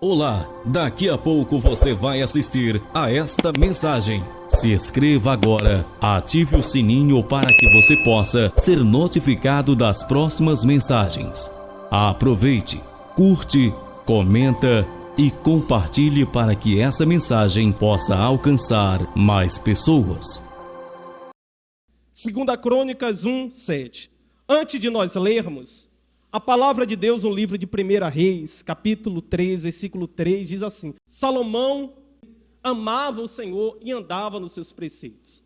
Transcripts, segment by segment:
Olá, daqui a pouco você vai assistir a esta mensagem. Se inscreva agora, ative o sininho para que você possa ser notificado das próximas mensagens. Aproveite, curte, comenta e compartilhe para que essa mensagem possa alcançar mais pessoas. 2 Crônicas 1:7. Antes de nós lermos, a palavra de Deus no livro de 1 Reis, capítulo 3, versículo 3, diz assim: Salomão amava o Senhor e andava nos seus preceitos.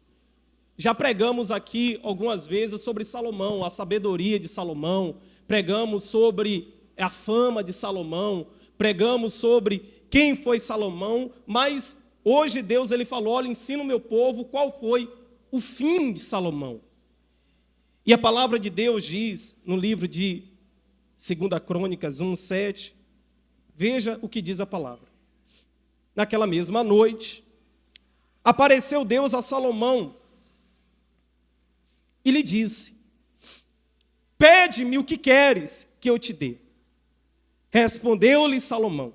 Já pregamos aqui algumas vezes sobre Salomão, a sabedoria de Salomão, pregamos sobre a fama de Salomão, pregamos sobre quem foi Salomão, mas hoje Deus ele falou: olha, ensina o meu povo qual foi o fim de Salomão. E a palavra de Deus diz no livro de 2 Crônicas 1:7, veja o que diz a palavra. Naquela mesma noite, apareceu Deus a Salomão e lhe disse: pede-me o que queres que eu te dê. Respondeu-lhe Salomão: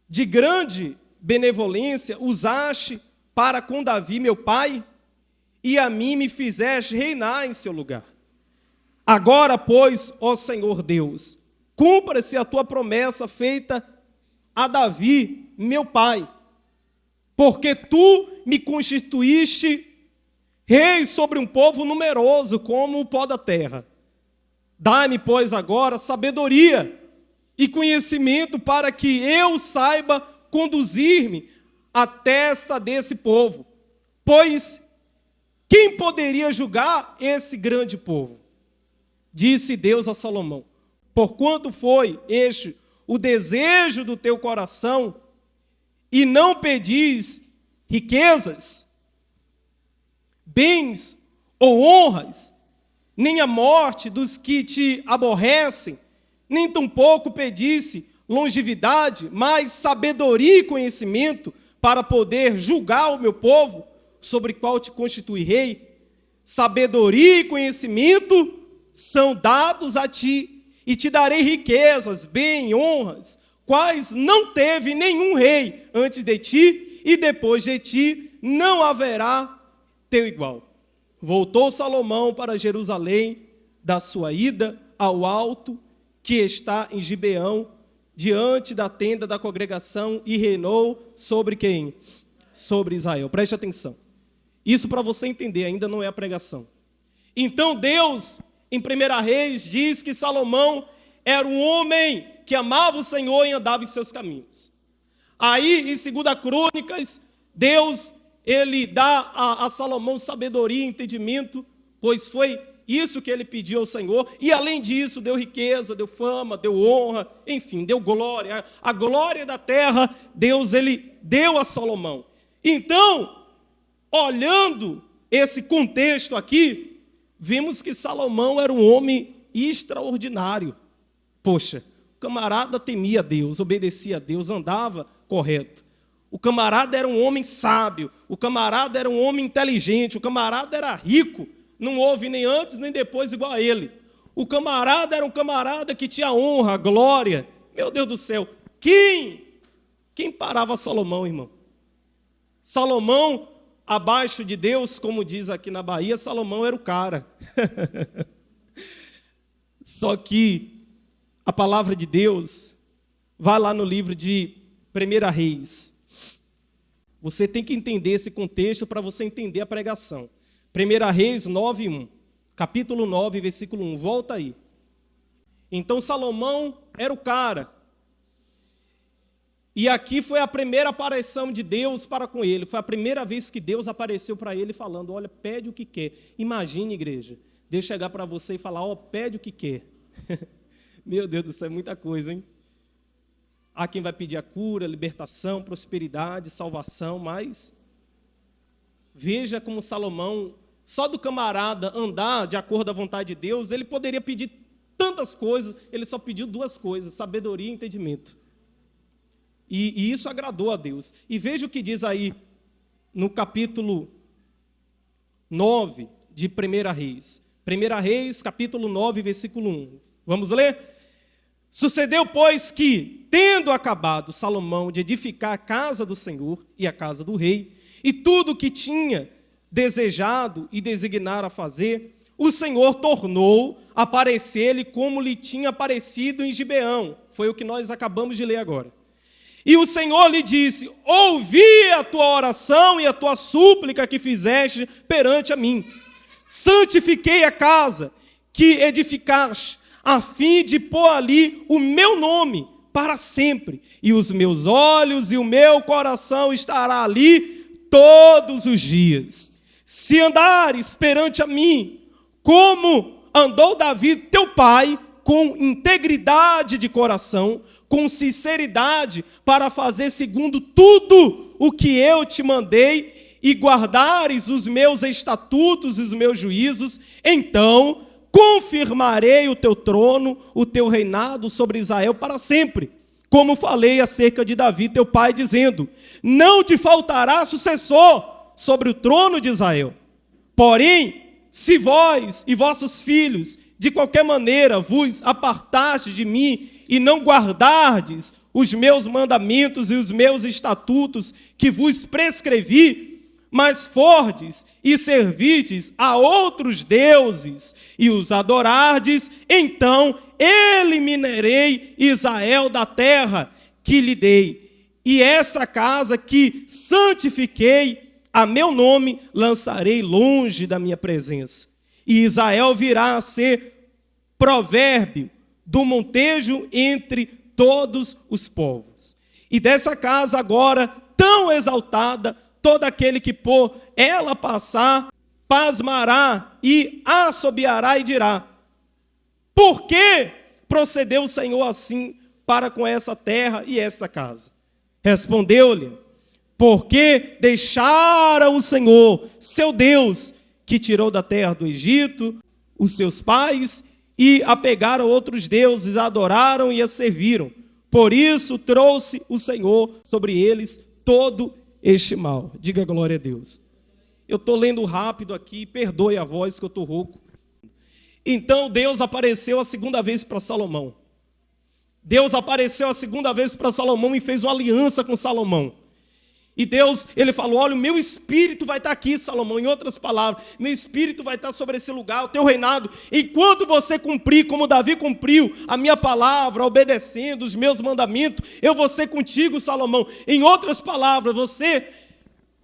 de grande benevolência usaste para com Davi meu pai, e a mim me fizeste reinar em seu lugar. Agora, pois, ó Senhor Deus, cumpra-se a tua promessa feita a Davi, meu pai, porque tu me constituíste rei sobre um povo numeroso como o pó da terra. Dá-me, pois, agora sabedoria e conhecimento para que eu saiba conduzir-me à testa desse povo, pois quem poderia julgar esse grande povo? Disse Deus a Salomão: porquanto foi este o desejo do teu coração, e não pedis riquezas, bens ou honras, nem a morte dos que te aborrecem, nem tampouco pedisse longevidade, mas sabedoria e conhecimento para poder julgar o meu povo, sobre qual te constitui rei. Sabedoria e conhecimento são dados a ti, e te darei riquezas, bem, honras, quais não teve nenhum rei antes de ti, e depois de ti não haverá teu igual. Voltou Salomão para Jerusalém, da sua ida ao alto, que está em Gibeão, diante da tenda da congregação, e reinou sobre quem? Sobre Israel. Preste atenção. Isso para você entender, ainda não é a pregação. Então Deus, em 1 Reis, diz que Salomão era um homem que amava o Senhor e andava em seus caminhos. Aí, em 2 Crônicas, Deus, ele dá a Salomão sabedoria e entendimento, pois foi isso que ele pediu ao Senhor, e além disso, deu riqueza, deu fama, deu honra, enfim, deu glória. A glória da terra, Deus, ele deu a Salomão. Então, olhando esse contexto aqui, vimos que Salomão era um homem extraordinário. Poxa, o camarada temia Deus, obedecia a Deus, andava correto. O camarada era um homem sábio, o camarada era um homem inteligente, o camarada era rico, não houve nem antes nem depois igual a ele. O camarada era um camarada que tinha honra, glória. Meu Deus do céu, quem parava Salomão, irmão? Salomão, abaixo de Deus, como diz aqui na Bahia, Salomão era o cara. Só que a palavra de Deus, vai lá no livro de 1 Reis. Você tem que entender esse contexto para você entender a pregação. 1 Reis 9:1, capítulo 9, versículo 1, volta aí. Então Salomão era o cara. E aqui foi a primeira aparição de Deus para com ele. Foi a primeira vez que Deus apareceu para ele falando: olha, pede o que quer. Imagine, igreja, Deus chegar para você e falar: ó, pede o que quer. Meu Deus do céu, é muita coisa, hein? Há quem vai pedir a cura, libertação, prosperidade, salvação, mas veja como Salomão, só do camarada andar de acordo à vontade de Deus, ele poderia pedir tantas coisas, ele só pediu duas coisas: sabedoria e entendimento. E isso agradou a Deus. E veja o que diz aí no capítulo 9 de 1 Reis. 1 Reis, capítulo 9, versículo 1. Vamos ler? Sucedeu, pois, que, tendo acabado Salomão de edificar a casa do Senhor e a casa do rei, e tudo o que tinha desejado e designara a fazer, o Senhor tornou a aparecer-lhe como lhe tinha aparecido em Gibeão. Foi o que nós acabamos de ler agora. E o Senhor lhe disse: ouvi a tua oração e a tua súplica que fizeste perante a mim. Santifiquei a casa que edificaste, a fim de pôr ali o meu nome para sempre. E os meus olhos e o meu coração estará ali todos os dias. Se andares perante a mim, como andou Davi, teu pai, com integridade de coração, com sinceridade, para fazer segundo tudo o que eu te mandei, e guardares os meus estatutos e os meus juízos, então confirmarei o teu trono, o teu reinado sobre Israel para sempre. Como falei acerca de Davi, teu pai, dizendo: não te faltará sucessor sobre o trono de Israel. Porém, se vós e vossos filhos, de qualquer maneira, vos apartastes de mim e não guardardes os meus mandamentos e os meus estatutos que vos prescrevi, mas fordes e servides a outros deuses e os adorardes, então eliminarei Israel da terra que lhe dei, e essa casa que santifiquei a meu nome lançarei longe da minha presença. E Israel virá a ser provérbio do montejo entre todos os povos. E dessa casa agora tão exaltada, todo aquele que por ela passar, pasmará e assobiará e dirá: por que procedeu o Senhor assim para com essa terra e essa casa? Respondeu-lhe: porque deixara o Senhor, seu Deus, que tirou da terra do Egito os seus pais, e apegaram outros deuses, adoraram e a serviram. Por isso trouxe o Senhor sobre eles todo este mal. Diga glória a Deus. Eu estou lendo rápido aqui, perdoe a voz que eu estou rouco. Então Deus apareceu a segunda vez para Salomão. Deus apareceu a segunda vez para Salomão e fez uma aliança com Salomão. E Deus, ele falou: olha, o meu espírito vai estar aqui, Salomão. Em outras palavras, meu espírito vai estar sobre esse lugar, o teu reinado. Enquanto você cumprir, como Davi cumpriu, a minha palavra, obedecendo os meus mandamentos, eu vou ser contigo, Salomão. Em outras palavras, você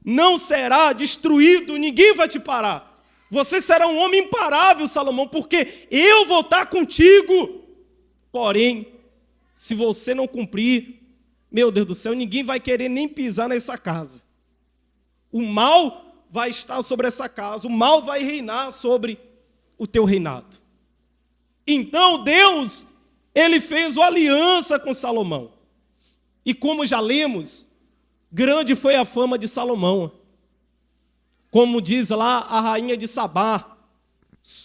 não será destruído, ninguém vai te parar. Você será um homem imparável, Salomão, porque eu vou estar contigo. Porém, se você não cumprir, meu Deus do céu, ninguém vai querer nem pisar nessa casa. O mal vai estar sobre essa casa, o mal vai reinar sobre o teu reinado. Então Deus, ele fez uma aliança com Salomão. E como já lemos, grande foi a fama de Salomão. Como diz lá a rainha de Sabá,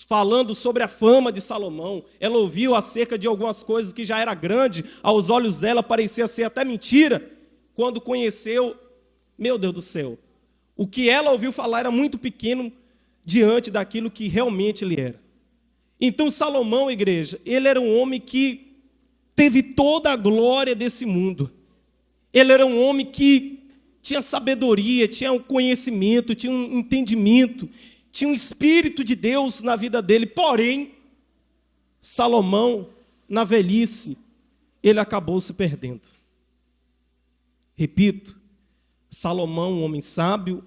falando sobre a fama de Salomão, ela ouviu acerca de algumas coisas que já era grande, aos olhos dela parecia ser até mentira, quando conheceu, meu Deus do céu, o que ela ouviu falar era muito pequeno diante daquilo que realmente ele era. Então Salomão, igreja, ele era um homem que teve toda a glória desse mundo. Ele era um homem que tinha sabedoria, tinha um conhecimento, tinha um entendimento, tinha um Espírito de Deus na vida dele. Porém, Salomão, na velhice, ele acabou se perdendo. Repito, Salomão, um homem sábio,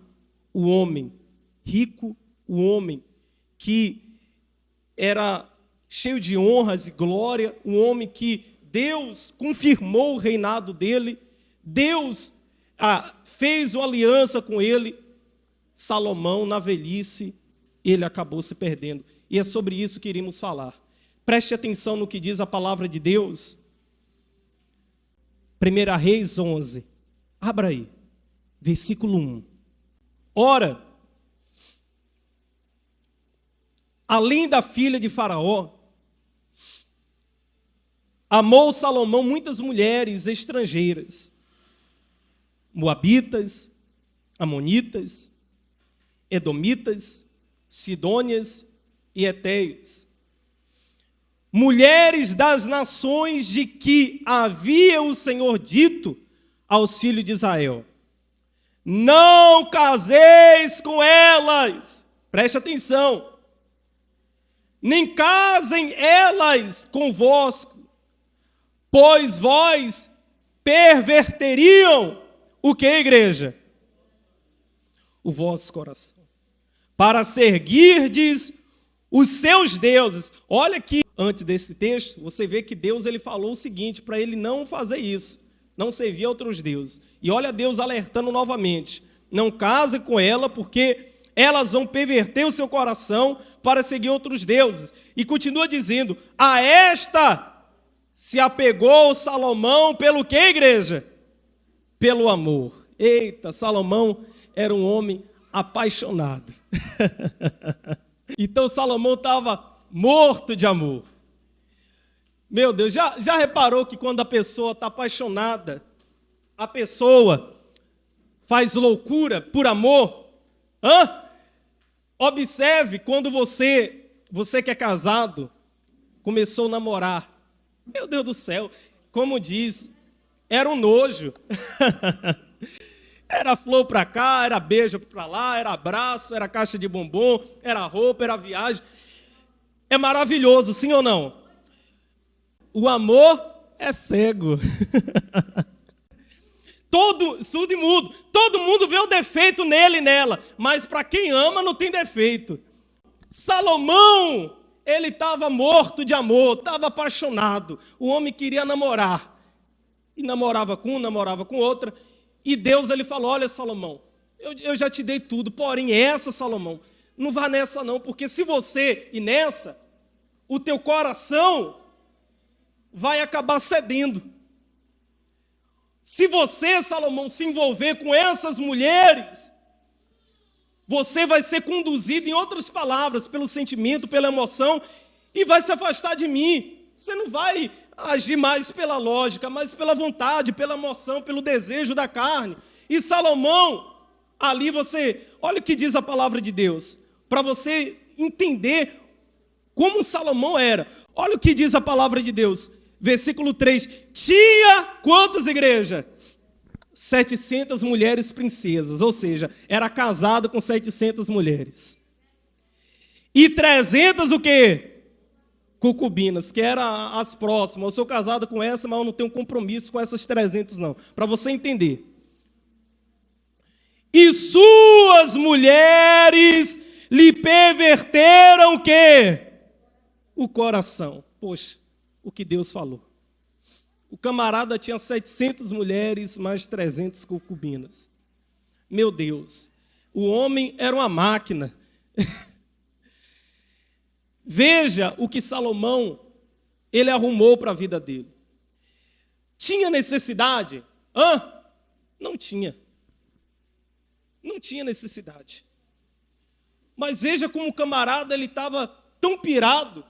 o homem rico, o homem que era cheio de honras e glória, um homem que Deus confirmou o reinado dele, Deus fez uma aliança com ele. Salomão, na velhice, ele acabou se perdendo. E é sobre isso que iremos falar. Preste atenção no que diz a palavra de Deus. 1 Reis 11. Abra aí. Versículo 1. Ora, além da filha de Faraó, amou Salomão muitas mulheres estrangeiras, moabitas, amonitas, edomitas, sidônias e heteus. mulheres das nações de que havia o Senhor dito aos filhos de Israel: não caseis com elas, preste atenção, nem casem elas convosco, pois vós perverteriam o que, igreja? O vosso coração, para seguirdes os seus deuses. Olha aqui, antes desse texto, você vê que Deus ele falou o seguinte, para ele não fazer isso, não servir a outros deuses. E olha Deus alertando novamente: não case com ela, porque elas vão perverter o seu coração para seguir outros deuses. E continua dizendo: a esta se apegou Salomão pelo que, igreja? Pelo amor. Eita, Salomão era um homem apaixonado. Então Salomão estava morto de amor. Meu Deus, já reparou que quando a pessoa está apaixonada, a pessoa faz loucura por amor? Observe quando você que é casado, começou a namorar. Meu Deus do céu, como diz, era um nojo. Era flor para cá, era beijo para lá, era abraço, era caixa de bombom, era roupa, era viagem. É maravilhoso, sim ou não? O amor é cego. Surdo e mudo. Todo mundo vê o defeito nele e nela, mas para quem ama não tem defeito. Salomão, ele estava morto de amor, estava apaixonado. O homem queria namorar. E namorava com um, namorava com outra. E Deus ele falou: olha, Salomão, eu já te dei tudo, porém essa, Salomão, não vá nessa não, porque se você ir nessa, o teu coração vai acabar cedendo. Se você, Salomão, se envolver com essas mulheres, você vai ser conduzido, em outras palavras, pelo sentimento, pela emoção, e vai se afastar de mim. Você não vai agir mais pela lógica, mas pela vontade, pela emoção, pelo desejo da carne. E Salomão, ali olha o que diz a palavra de Deus, para você entender como Salomão era. Olha o que diz a palavra de Deus, versículo 3, tinha quantas, igreja? 700 mulheres princesas, ou seja, era casado com 700 mulheres. E 300 o quê? Concubinas, que eram as próximas. Eu sou casado com essa, mas eu não tenho compromisso com essas 300 não, para você entender. E suas mulheres lhe perverteram o quê? O coração. Poxa, o que Deus falou. O camarada tinha 700 mulheres, mais 300 concubinas. Meu Deus, o homem era uma máquina. Veja o que Salomão, ele arrumou para a vida dele. Tinha necessidade? Não tinha. Não tinha necessidade. Mas veja como o camarada, ele estava tão pirado,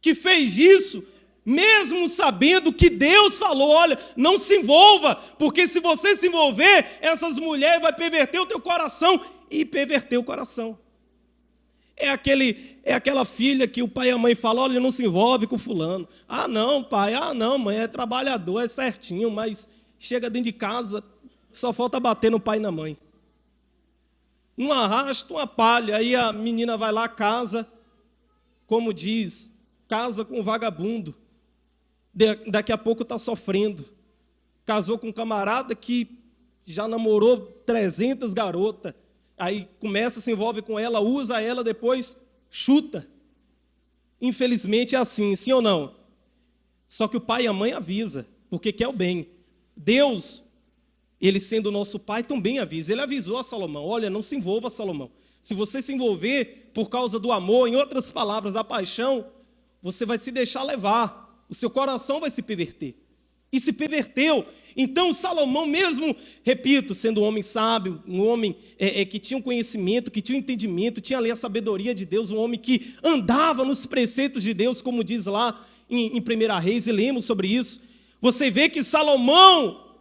que fez isso, mesmo sabendo que Deus falou: olha, não se envolva, porque se você se envolver, essas mulheres vão perverter o teu coração. E perverter o coração. É aquela filha que o pai e a mãe falam: olha, não se envolve com fulano. Ah, não, pai, ah, não, mãe, é trabalhador, é certinho, mas chega dentro de casa, só falta bater no pai e na mãe. Um arrasto, uma palha, aí a menina vai lá, casa, como diz, casa com um vagabundo. Daqui a pouco está sofrendo. Casou com um camarada que já namorou 300 garotas. Aí começa, se envolve com ela, usa ela, depois chuta. Infelizmente é assim, sim ou não? Só que o pai e a mãe avisa, porque quer o bem. Deus, ele sendo o nosso pai, também avisa. Ele avisou a Salomão: olha, não se envolva, Salomão. Se você se envolver por causa do amor, em outras palavras, a paixão, você vai se deixar levar. O seu coração vai se perverter. E se perverteu. Então Salomão mesmo, repito, sendo um homem sábio, um homem que tinha um conhecimento, que tinha um entendimento, tinha ali a sabedoria de Deus, um homem que andava nos preceitos de Deus, como diz lá em 1 Reis, e lemos sobre isso. Você vê que Salomão,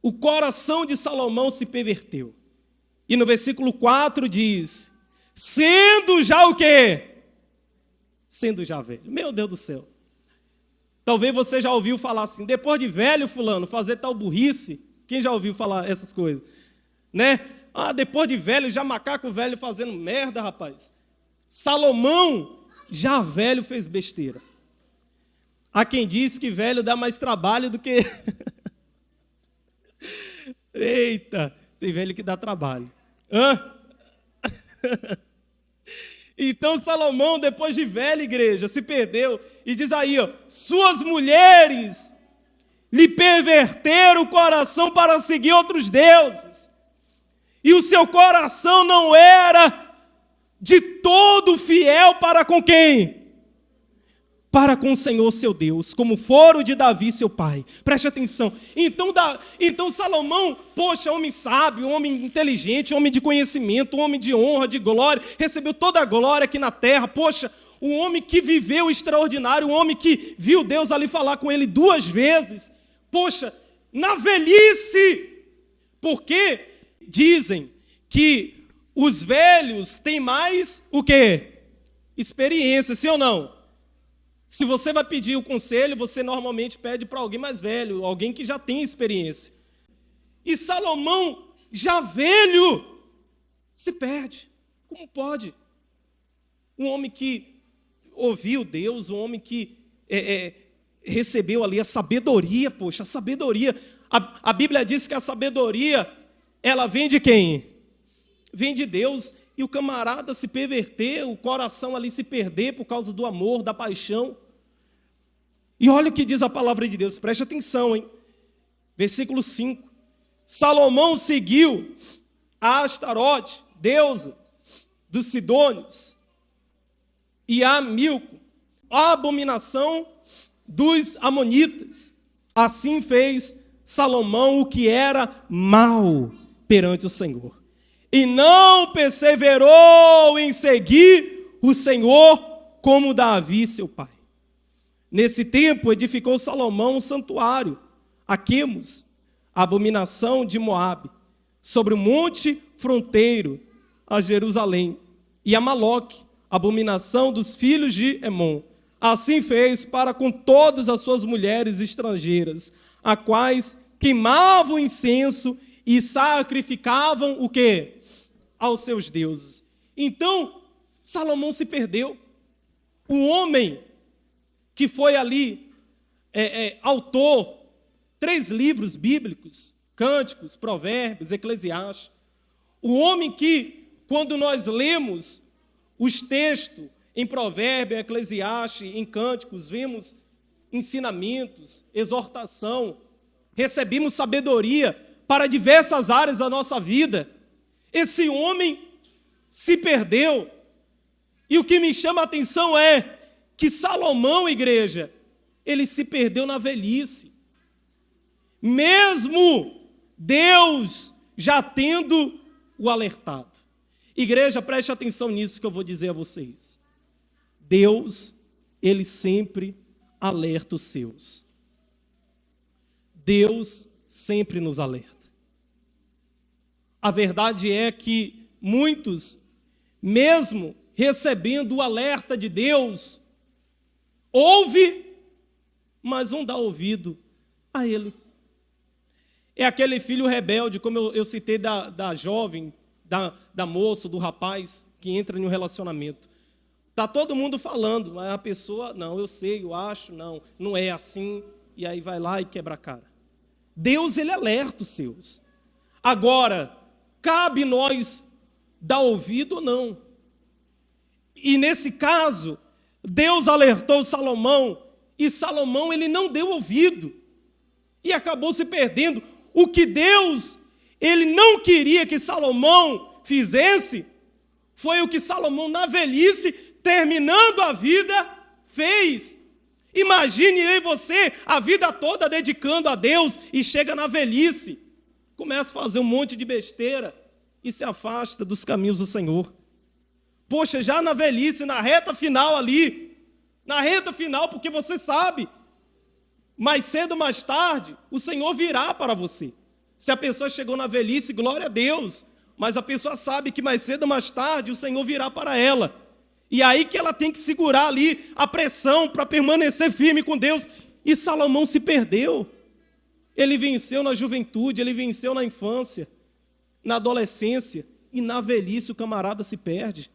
o coração de Salomão se perverteu. E no versículo 4 diz: sendo já o quê? sendo já velho. Meu Deus do céu. Talvez você já ouviu falar assim, depois de velho, fulano, fazer tal burrice. Quem já ouviu falar essas coisas? Né? Ah, depois de velho, já macaco velho fazendo merda, rapaz. Salomão, já velho, fez besteira. Há quem diz que velho dá mais trabalho do que... Eita, tem velho que dá trabalho. Hã? Então Salomão, depois de velho, igreja, se perdeu. E diz aí, ó, suas mulheres lhe perverteram o coração para seguir outros deuses. E o seu coração não era de todo fiel para com quem? Para com o Senhor seu Deus, como fora o de Davi seu pai. Preste atenção. Então Salomão, poxa, homem sábio, homem inteligente, homem de conhecimento, homem de honra, de glória, recebeu toda a glória aqui na terra. Poxa, um homem que viveu extraordinário, um homem que viu Deus ali falar com ele 2 vezes. Poxa, na velhice, porque dizem que os velhos têm mais o quê? Experiência, sim ou não? Se você vai pedir o conselho, você normalmente pede para alguém mais velho, alguém que já tem experiência. E Salomão, já velho, se perde. Como pode? Um homem que ouviu Deus, um homem que recebeu ali a sabedoria, poxa, a sabedoria. A Bíblia diz que a sabedoria, ela vem de quem? Vem de Deus. E o camarada se perverter, o coração ali se perder por causa do amor, da paixão. E olha o que diz a palavra de Deus, preste atenção, hein? Versículo 5. Salomão seguiu a Astarote, deusa dos Sidônios, e a Milco, a abominação dos Amonitas. Assim fez Salomão o que era mal perante o Senhor. E não perseverou em seguir o Senhor como Davi, seu pai. Nesse tempo, edificou Salomão um santuário a Quemos, a abominação de Moabe, sobre o monte fronteiro a Jerusalém, e a Maloque, a abominação dos filhos de Emon. Assim fez para com todas as suas mulheres estrangeiras, a quais queimavam incenso e sacrificavam o quê? Aos seus deuses. Então, Salomão se perdeu. O homem que foi ali autor, 3 livros bíblicos, Cânticos, Provérbios, Eclesiastes. O homem que, quando nós lemos os textos em Provérbios, Eclesiastes, em Cânticos, vemos ensinamentos, exortação, recebemos sabedoria para diversas áreas da nossa vida. Esse homem se perdeu. E o que me chama a atenção é que Salomão, igreja, ele se perdeu na velhice. Mesmo Deus já tendo o alertado. Igreja, preste atenção nisso que eu vou dizer a vocês. Deus, ele sempre alerta os seus. Deus sempre nos alerta. A verdade é que muitos, mesmo recebendo o alerta de Deus, ouve, mas não dá ouvido a ele. É aquele filho rebelde, como eu citei da jovem, da moça, do rapaz, que entra em um relacionamento. Está todo mundo falando, mas a pessoa, não, eu sei, eu acho, não é assim, e aí vai lá e quebra a cara. Deus, ele alerta os seus. Agora, cabe nós dar ouvido ou não. E nesse caso, Deus alertou Salomão, e Salomão ele não deu ouvido, e acabou se perdendo. O que Deus ele não queria que Salomão fizesse, foi o que Salomão, na velhice, terminando a vida, fez. Imagine eu e você, a vida toda dedicando a Deus, e chega na velhice, começa a fazer um monte de besteira, e se afasta dos caminhos do Senhor. Poxa, já na velhice, na reta final ali, porque você sabe, mais cedo ou mais tarde, o Senhor virá para você. Se a pessoa chegou na velhice, glória a Deus, mas a pessoa sabe que mais cedo ou mais tarde, o Senhor virá para ela. E aí que ela tem que segurar ali a pressão para permanecer firme com Deus. E Salomão se perdeu. Ele venceu na juventude, ele venceu na infância, na adolescência, e na velhice o camarada se perde.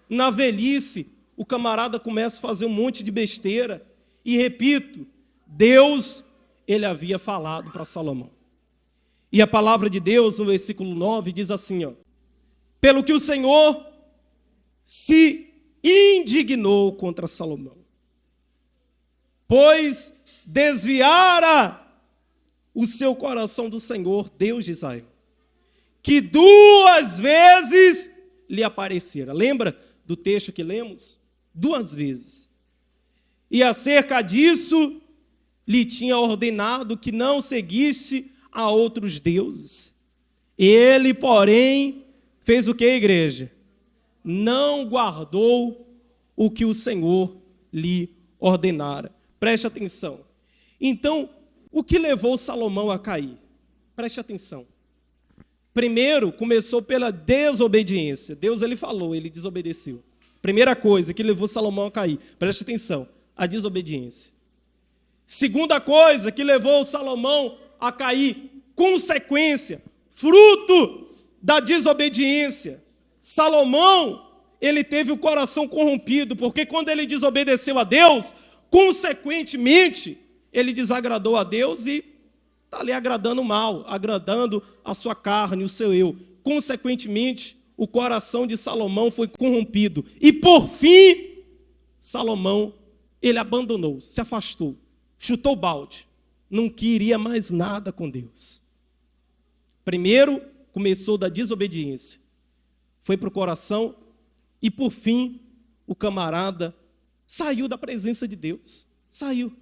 Na velhice, o camarada começa a fazer um monte de besteira. E repito, Deus, ele havia falado para Salomão. E a palavra de Deus, no versículo 9, diz assim, ó: pelo que o Senhor se indignou contra Salomão, pois desviara o seu coração do Senhor, Deus de Israel, que 2 vezes lhe aparecera. Lembra do texto que lemos? 2 vezes. E acerca disso, lhe tinha ordenado que não seguisse a outros deuses. Ele, porém, fez o que, igreja? Não guardou o que o Senhor lhe ordenara. Preste atenção. Então, o que levou Salomão a cair? Preste atenção. Primeiro, começou pela desobediência. Deus, ele falou, ele desobedeceu. Primeira coisa que levou Salomão a cair, preste atenção, a desobediência. Segunda coisa que levou Salomão a cair, consequência, fruto da desobediência. Salomão, ele teve o coração corrompido, porque quando ele desobedeceu a Deus, consequentemente, ele desagradou a Deus e está ali agradando o mal, agradando a sua carne, o seu eu. Consequentemente, o coração de Salomão foi corrompido. E por fim, Salomão, ele abandonou, se afastou, chutou o balde. Não queria mais nada com Deus. Primeiro, começou da desobediência. Foi para o coração e, por fim, o camarada saiu da presença de Deus. Saiu.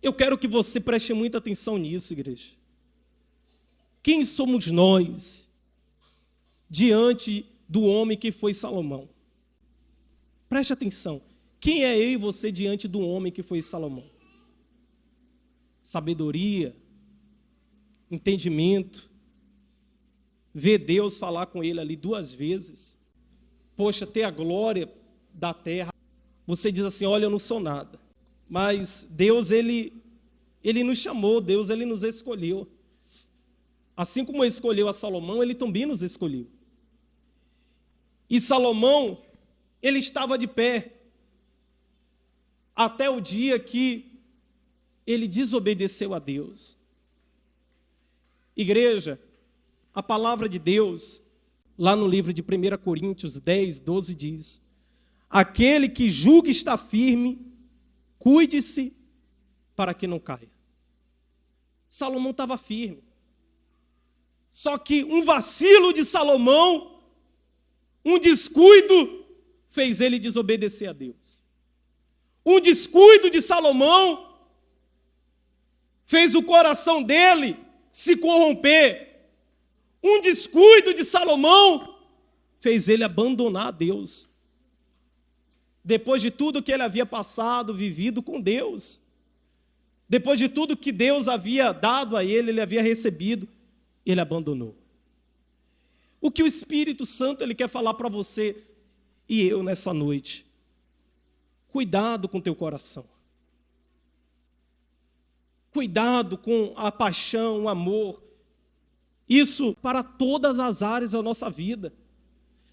Eu quero que você preste muita atenção nisso, igreja. Quem somos nós diante do homem que foi Salomão? Preste atenção. Quem é eu e você diante do homem que foi Salomão? Sabedoria, entendimento, ver Deus falar com ele ali 2 vezes. Poxa, ter a glória da terra. Você diz assim, olha, eu não sou nada. Mas Deus, ele nos chamou, Deus, ele nos escolheu. Assim como escolheu a Salomão, ele também nos escolheu. E Salomão, ele estava de pé até o dia que ele desobedeceu a Deus. Igreja, a palavra de Deus, lá no livro de 1 Coríntios 10, 12, diz: aquele que julga estar firme, cuide-se para que não caia. Salomão estava firme. Só que um vacilo de Salomão, um descuido, fez ele desobedecer a Deus. Um descuido de Salomão fez o coração dele se corromper. Um descuido de Salomão fez ele abandonar a Deus. Depois de tudo que ele havia passado, vivido com Deus, depois de tudo que Deus havia dado a ele, ele havia recebido, ele abandonou. O que o Espírito Santo ele quer falar para você e eu nessa noite? Cuidado com teu coração. Cuidado com a paixão, o amor. Isso para todas as áreas da nossa vida.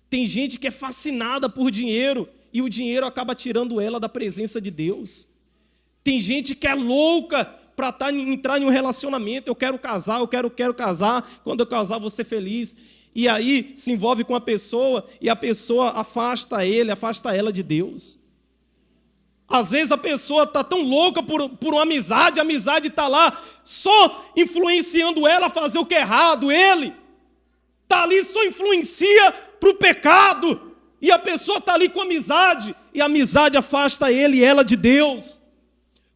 Tem gente que é fascinada por dinheiro e o dinheiro acaba tirando ela da presença de Deus. Tem gente que é louca para entrar em um relacionamento. Eu quero casar, eu quero casar. Quando eu casar, vou ser feliz. E aí se envolve com a pessoa e a pessoa afasta ele, afasta ela de Deus. Às vezes a pessoa está tão louca por uma amizade, a amizade está lá só influenciando ela a fazer o que é errado. Ele está ali, só influencia para o pecado. E a pessoa está ali com amizade, e a amizade afasta ele e ela de Deus.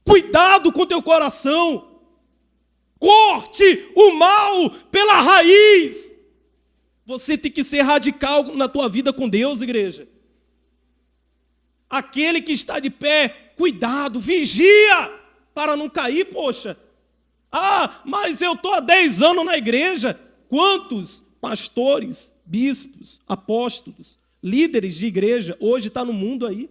Cuidado com o teu coração. Corte o mal pela raiz. Você tem que ser radical na tua vida com Deus, igreja. Aquele que está de pé, cuidado, vigia para não cair, poxa. Ah, mas eu estou há 10 anos na igreja. Quantos pastores, bispos, apóstolos, líderes de igreja, hoje está no mundo aí.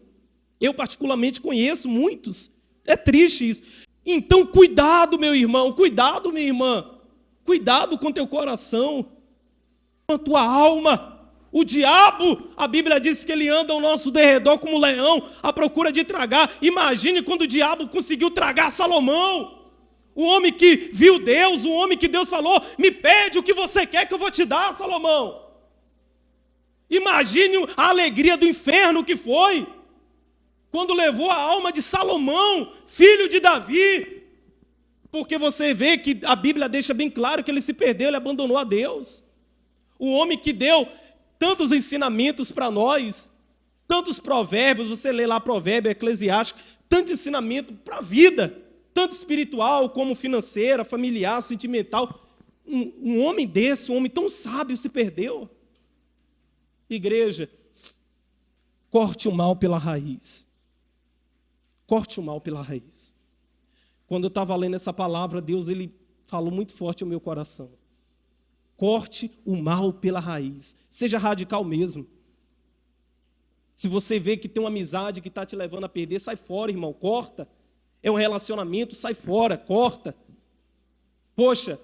Eu particularmente conheço muitos. É triste isso. Então, cuidado, meu irmão, cuidado, minha irmã. Cuidado com teu coração, com a tua alma. O diabo, a Bíblia diz que ele anda ao nosso derredor como um leão, à procura de tragar. Imagine quando o diabo conseguiu tragar Salomão. O homem que viu Deus, o homem que Deus falou, me pede o que você quer que eu vou te dar, Salomão. Imagine a alegria do inferno que foi, quando levou a alma de Salomão, filho de Davi. Porque você vê que a Bíblia deixa bem claro que ele se perdeu, ele abandonou a Deus. O homem que deu tantos ensinamentos para nós, tantos provérbios, você lê lá provérbio, eclesiástico, tanto ensinamento para a vida, tanto espiritual como financeira, familiar, sentimental. Um homem desse, um homem tão sábio se perdeu. Igreja, corte o mal pela raiz. Corte o mal pela raiz. Quando eu estava lendo essa palavra, Deus ele falou muito forte ao meu coração. Corte o mal pela raiz. Seja radical mesmo. Se você vê que tem uma amizade que está te levando a perder, sai fora, irmão, corta. É um relacionamento, sai fora, corta. Poxa,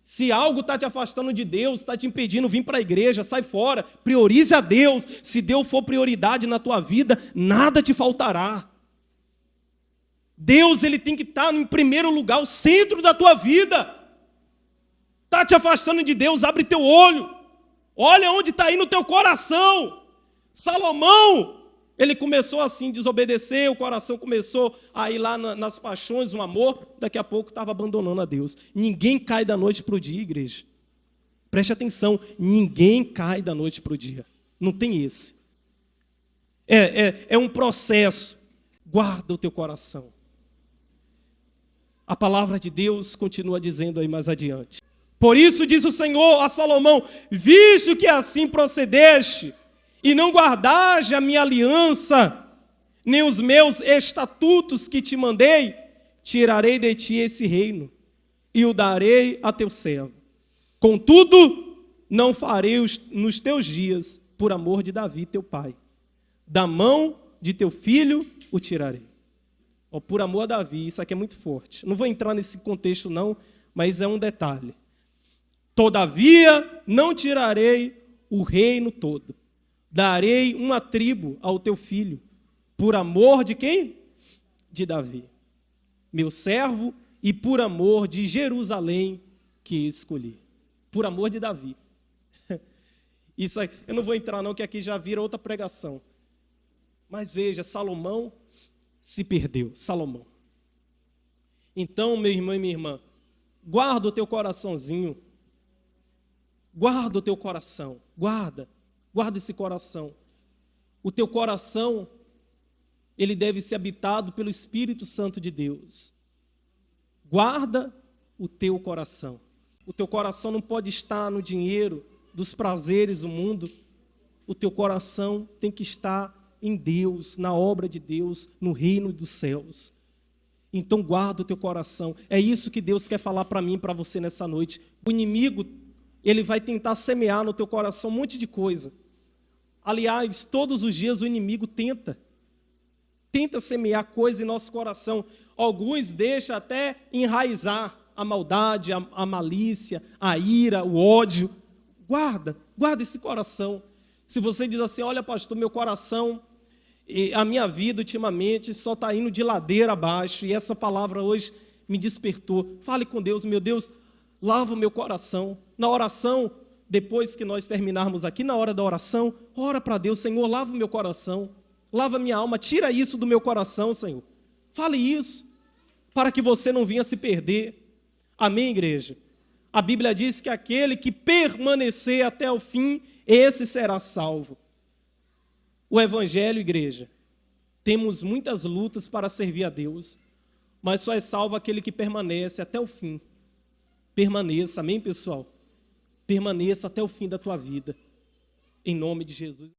se algo está te afastando de Deus, está te impedindo vir para a igreja, sai fora. Priorize a Deus. Se Deus for prioridade na tua vida, nada te faltará. Deus ele tem que estar em primeiro lugar, o centro da tua vida. Está te afastando de Deus, abre teu olho. Olha onde está aí no teu coração. Salomão, ele começou assim, desobedecer, o coração começou a ir lá nas paixões, no amor, daqui a pouco estava abandonando a Deus. Ninguém cai da noite para o dia, igreja. Preste atenção, ninguém cai da noite para o dia. Não tem esse. É um processo. Guarda o teu coração. A palavra de Deus continua dizendo aí mais adiante. Por isso diz o Senhor a Salomão, visto que assim procedeste, e não guardaste a minha aliança, nem os meus estatutos que te mandei, tirarei de ti esse reino, e o darei a teu servo. Contudo, não farei nos teus dias, por amor de Davi, teu pai. Da mão de teu filho o tirarei. Por amor a Davi, isso aqui é muito forte. Não vou entrar nesse contexto não, mas é um detalhe. Todavia, não tirarei o reino todo. Darei uma tribo ao teu filho, por amor de quem? De Davi, meu servo, e por amor de Jerusalém que escolhi. Por amor de Davi. Isso aí, eu não vou entrar não, que aqui já vira outra pregação. Mas veja, Salomão se perdeu, Salomão. Então, meu irmão e minha irmã, guarda o teu coraçãozinho. Guarda o teu coração, guarda esse coração. O teu coração, ele deve ser habitado pelo Espírito Santo de Deus. Guarda o teu coração. O teu coração não pode estar no dinheiro, dos prazeres do mundo. O teu coração tem que estar em Deus, na obra de Deus, no reino dos céus. Então guarda o teu coração. É isso que Deus quer falar para mim e para você nessa noite. O inimigo, ele vai tentar semear no teu coração um monte de coisa. Aliás, todos os dias o inimigo tenta semear coisa em nosso coração. Alguns deixam até enraizar a maldade, a malícia, a ira, o ódio. Guarda esse coração. Se você diz assim, olha pastor, meu coração, a minha vida ultimamente só está indo de ladeira abaixo, e essa palavra hoje me despertou. Fale com Deus, meu Deus, lava o meu coração. Na oração, depois que nós terminarmos aqui, na hora da oração, ora para Deus, Senhor, lava o meu coração, lava a minha alma, tira isso do meu coração, Senhor. Fale isso, para que você não venha se perder. Amém, igreja? A Bíblia diz que aquele que permanecer até o fim, esse será salvo. O Evangelho, igreja, temos muitas lutas para servir a Deus, mas só é salvo aquele que permanece até o fim. Permaneça, amém, pessoal? Permaneça até o fim da tua vida, em nome de Jesus.